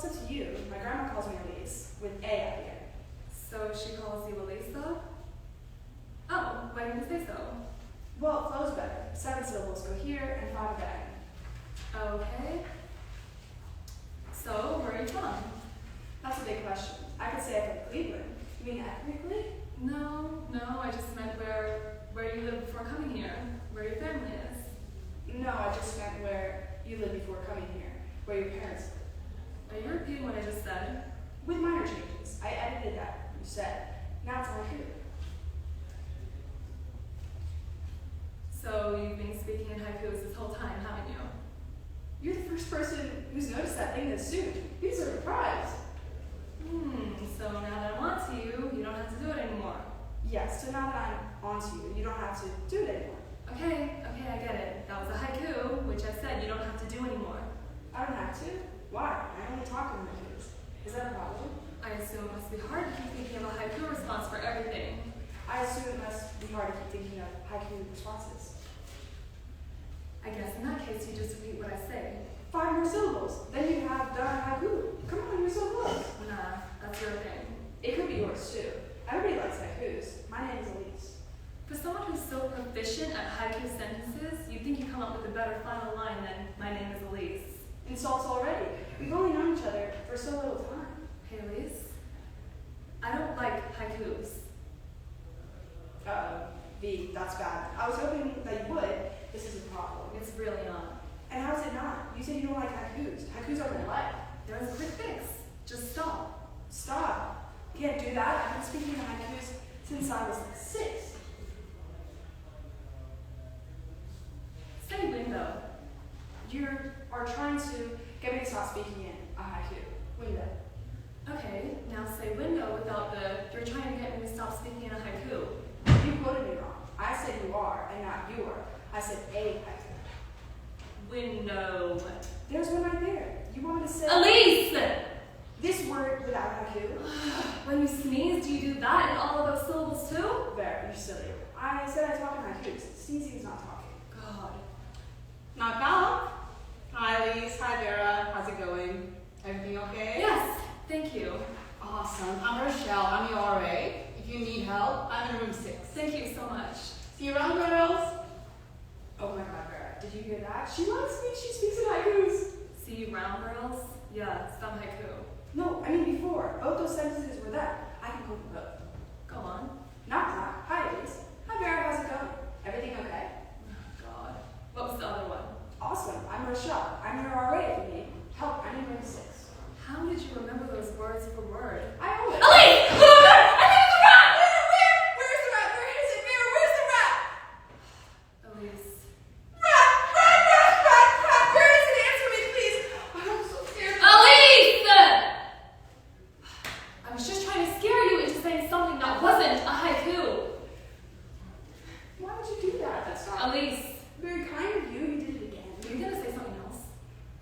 closer to you. My grandma calls me Elise, with A at the end. So she calls you Elise, though? Oh, why didn't you say so? Well, it flows better. 7 syllables go here and 5 back. Okay. So, where are you from? That's a big question. I could say I'm from Cleveland. You mean ethnically? No, I just meant where you lived before coming here, where your family is. No, I just meant where you lived before coming here, where your parents lived. Are you repeating what I just said? With minor changes. I edited that, you said. Now it's haiku. So you've been speaking in haikus this whole time, haven't you? You're the first person who's noticed that thing this soon. You deserve a prize. So now that I'm onto you, you don't have to do it anymore. Yes, so now that I'm onto you, you don't have to do it anymore. Okay, I get it. That was a haiku, which I said you don't have to do anymore. I don't have to? Why? I only talk in haikus. Is that a problem? I assume it must be hard to keep thinking of a haiku response for everything. I assume it must be hard to keep thinking of haiku responses. I guess in that case you just repeat what I say. 5 more syllables. Then you have done haiku. Come on, you're so close. Nah, that's your thing. It could be yours too. Everybody likes haikus. My name is Elise. For someone who's so proficient at haiku sentences, you'd think you'd come up with a better final line than "My name is Elise." Insults already. We've only known each other for so little time. Hey Elise, I don't like haikus. V, that's bad. I was hoping that you would. This is a problem. It's really not. And how is it not? You said you don't like haikus. Haikus are my life. There's a quick fix. Just stop. Stop. You can't do that. I've been speaking in haikus since I was 6. Say window. You are trying to get me to stop speaking in a haiku. Window. Okay, now say window without the "you're trying to get me to stop speaking in a haiku." You quoted me wrong. I said you are, and not you are. I said a haiku. Window. There's one right there. You wanted to say Elise! this word without haiku. When you sneeze, do you do that in all of those syllables too? Vera, you're silly. I said I talk in haikus. Sneezing is not talking. God. Knock knock. Hi Elise, hi Vera, how's it going? Everything okay? Yes, thank you. Awesome. I'm Rochelle, I'm your RA. If you need help, I'm in room 6. Thank you so much. See you around, girls. Oh my god, Vera. Did you hear that? She likes me. She speaks in haikus. See you round, girls? Yeah, it's from haiku. No, I mean before. Both those sentences were that. I can quote them both. Go on. Knock knock. Hi, Elise. Hi, Vera. How's it going? Everything okay? God. What was the other one? Awesome. I'm Rochelle. I'm your RA if you need help. I'm in room 6. How did you remember those words for word? I always. Elise! Oh my God! I think it's a rat! Where's the rat? Where is it, Vera? Where's the rat? Elise. Rat! Where is it? Answer me, please. Oh, I'm so scared. Elise! I was just trying to scare you into saying something that wasn't a haiku. Why would you do that? That's not Elise. very kind of you. You did it again. Were you gonna say something else?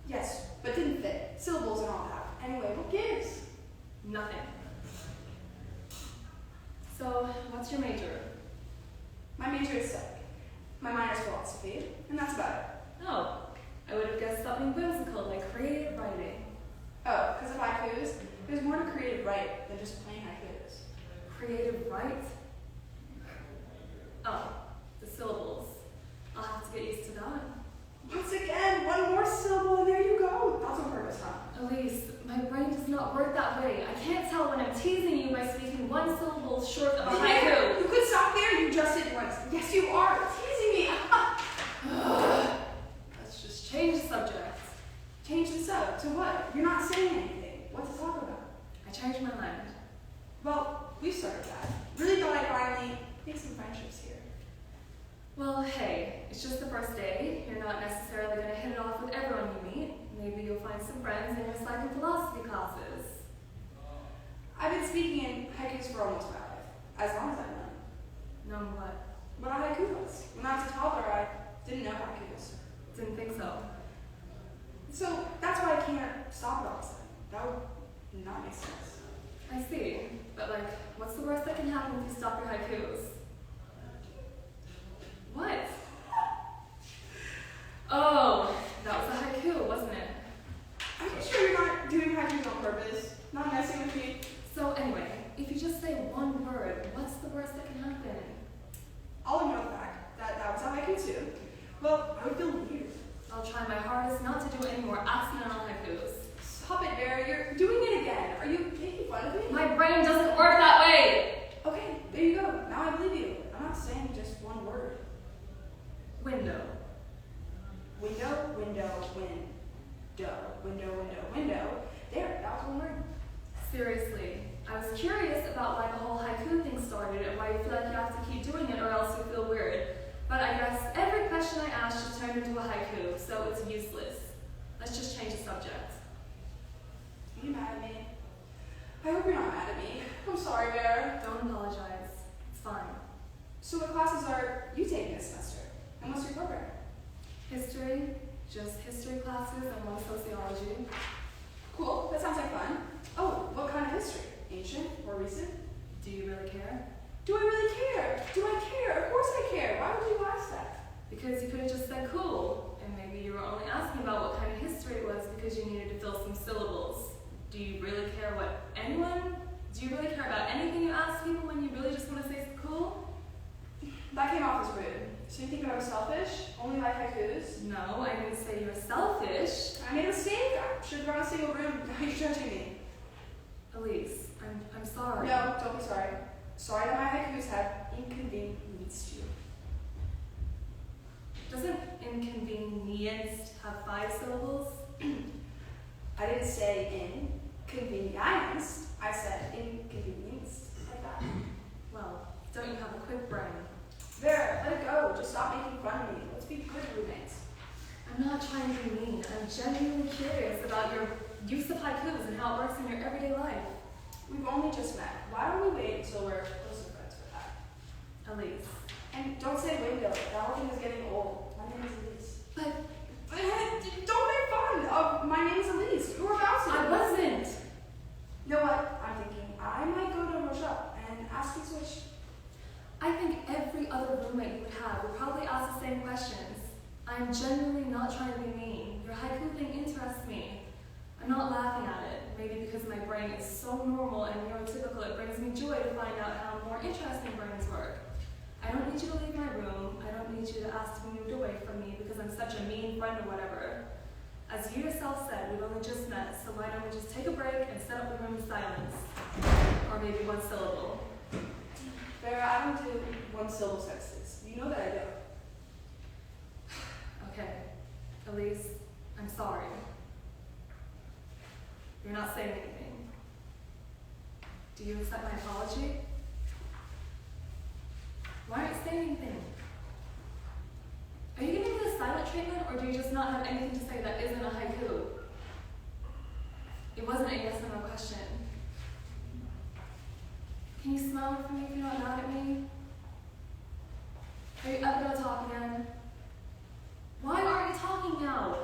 Yes, but didn't fit. Syllables and all that. Anyway, what gives? Nothing. So, what's your major? My major is psych. My minor is philosophy, and that's about it. Oh, I would have guessed something whimsical like creative writing. Oh, because of haikus, there's more to creative right than just plain haikus. Creative right? Oh, the syllables. I'll have to get used to that. Once again, one more syllable, and there you go. That's on purpose, huh? Elise, my brain does not work that way. I can't tell when I'm teasing you by speaking one syllable short of a haiku. You could stop there. You just did once. Yes, you are teasing me. Let's just change the subject. Change this up. To what? You're not saying anything. What to talk about? I changed my mind. Well, we started that. Really thought I'd finally make some friendships here. Well, hey, it's just the first day. You're not necessarily going to hit it off with everyone you meet. Maybe you'll find some friends in your psych and philosophy classes. I've been speaking in haikus for almost my life, as long as I've known. Known what? What a haiku was. When I was a toddler, I didn't know haikus. Didn't think so. So that's why I can't stop it all of a sudden. That would not make sense. I see. But like, what's the worst that can happen if you stop your haikus? What? Oh, that was a haiku, wasn't it? Are you sure you're not doing haikus on Well, I would feel weird. I'll try my hardest not to do any more accidental haikus. Stop it, Vera. You're doing it again. Are you making fun of me? My brain doesn't work that way! Okay, there you go. Now I believe you. I'm not saying just one word. Window. Window, window, window. Window, window, window. There, that was one word. Seriously, I was curious about why the whole haiku thing started and why you feel like you have to keep doing it or else you feel weird. But I guess every question I asked just turned into a haiku, so it's useless. Let's just change the subject. Are you mad at me? I hope you're not mad at me. I'm sorry, Vera. Don't apologize. It's fine. So what classes are you taking this semester? And what's your program? History, just history classes and one sociology. Cool, that sounds like fun. Oh, what kind of history? Ancient or recent? Do you really care? Do I really care? Do I care? Of course I care. Why would you ask that? Because you could have just said cool, and maybe you were only asking about what kind of history it was because you needed to fill some syllables. Do you really care what anyone? Do you really care about anything you ask people when you really just want to say cool? That came off as rude. So you think I was selfish? Only like haikus? No, I didn't say you're selfish. I made a mistake. I should have run a single room. Now you're judging me. Elise, I'm sorry. No, don't be sorry. Sorry that my haikus have inconvenienced you. Doesn't inconvenienced have 5 syllables? I didn't say inconvenienced. I said inconvenienced. Like that. Well, don't you have a quick brain? There, let it go. Just stop making fun of me. Let's be good roommates. I'm not trying to be mean. I'm genuinely curious about your use of haikus and how it works in your everyday life. We've only just met. Why don't we wait until we're closer friends with that? Elise. And don't say window. That whole thing is getting old. My name is Elise. But Don't make fun of my name is Elise. You were about to. I wasn't. You know what? I'm thinking I might go to Rochelle and ask you to switch. I think every other roommate you would have would probably ask the same questions. I'm genuinely not trying to be mean. Your haiku thing interests me. I'm not laughing at it. Maybe because my brain is so normal and neurotypical, it brings me joy to find out how more interesting brains work. I don't need you to leave my room. I don't need you to ask to be moved away from me because I'm such a mean friend or whatever. As you yourself said, we've only just met, so why don't we just take a break and set up the room in silence? Or maybe one syllable. Vera, I don't do one syllable sentences. You know that I don't. Okay, Elise, I'm sorry. You're not saying anything. Do you accept my apology? Why aren't you saying anything? Are you giving me the silent treatment, or do you just not have anything to say that isn't a haiku? It wasn't a yes or no question. Can you smile for me if you're not mad at me? Are you ever gonna talk again? Why aren't you talking now?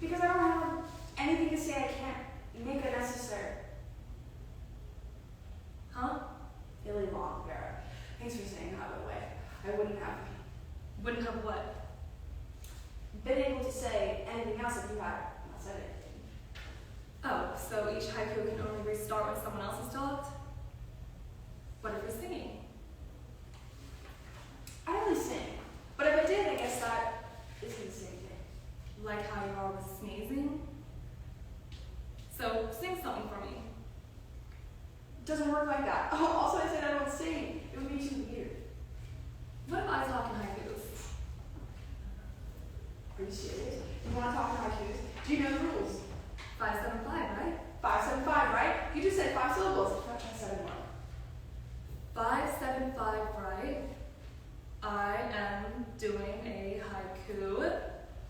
Because I don't have anything to say. I can't make it necessary. Huh? Really long, Vera. Thanks for saying that, by the way. I wouldn't have Wouldn't have what? been able to say anything else if you had not said anything. Oh, so each haiku can only restart when someone else has talked? What if you're singing? I don't really sing. But if I did, I guess that isn't the same thing. Like how you are with sneezing? So, sing something for me. It doesn't work like that. Also, I said I don't sing. It would be too weird. What if I talk in haikus? Are you serious? You want to talk in haikus? Do you know the rules? 575, right? 575, right? You just said 5 syllables. Not 7 more. 575, right? I am doing a haiku.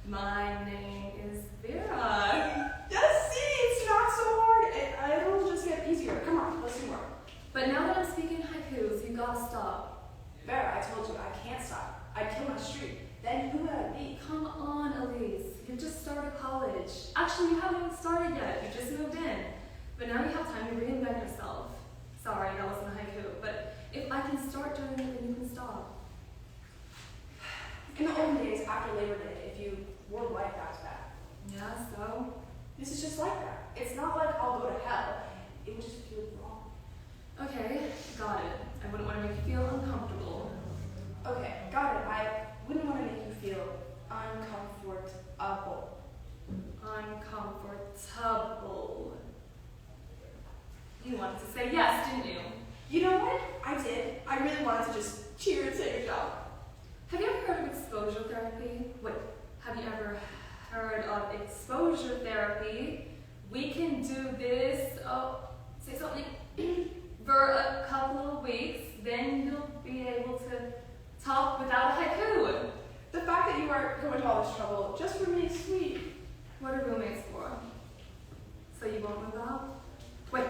My name is Vera. Yes, see, it's not so hard. It'll just get easier. Come on, let's do more. But now that I'm speaking haikus, you gotta stop. Vera, I told you I can't stop. I'd kill my streak. Then who would I be? Come on, Elise. You just started college. Actually, you haven't even started yet. You just moved in. But now you have time to reinvent yourself. Sorry, that wasn't a haiku. But if I can start doing it, then you can stop. In the olden days, after Labor Day, if you wore white, that was bad. Yeah, so? This is just like that. It's not like I'll go to hell. It would just feel wrong. Okay, got it. I wouldn't want to make you feel uncomfortable. Okay, got it. I wouldn't want to tired of exposure therapy, we can do this, say something, for a couple of weeks, then you'll be able to talk without a haiku. The fact that you are going to all this trouble just for me is sweet. What are roommates for? So you won't move out? Wait,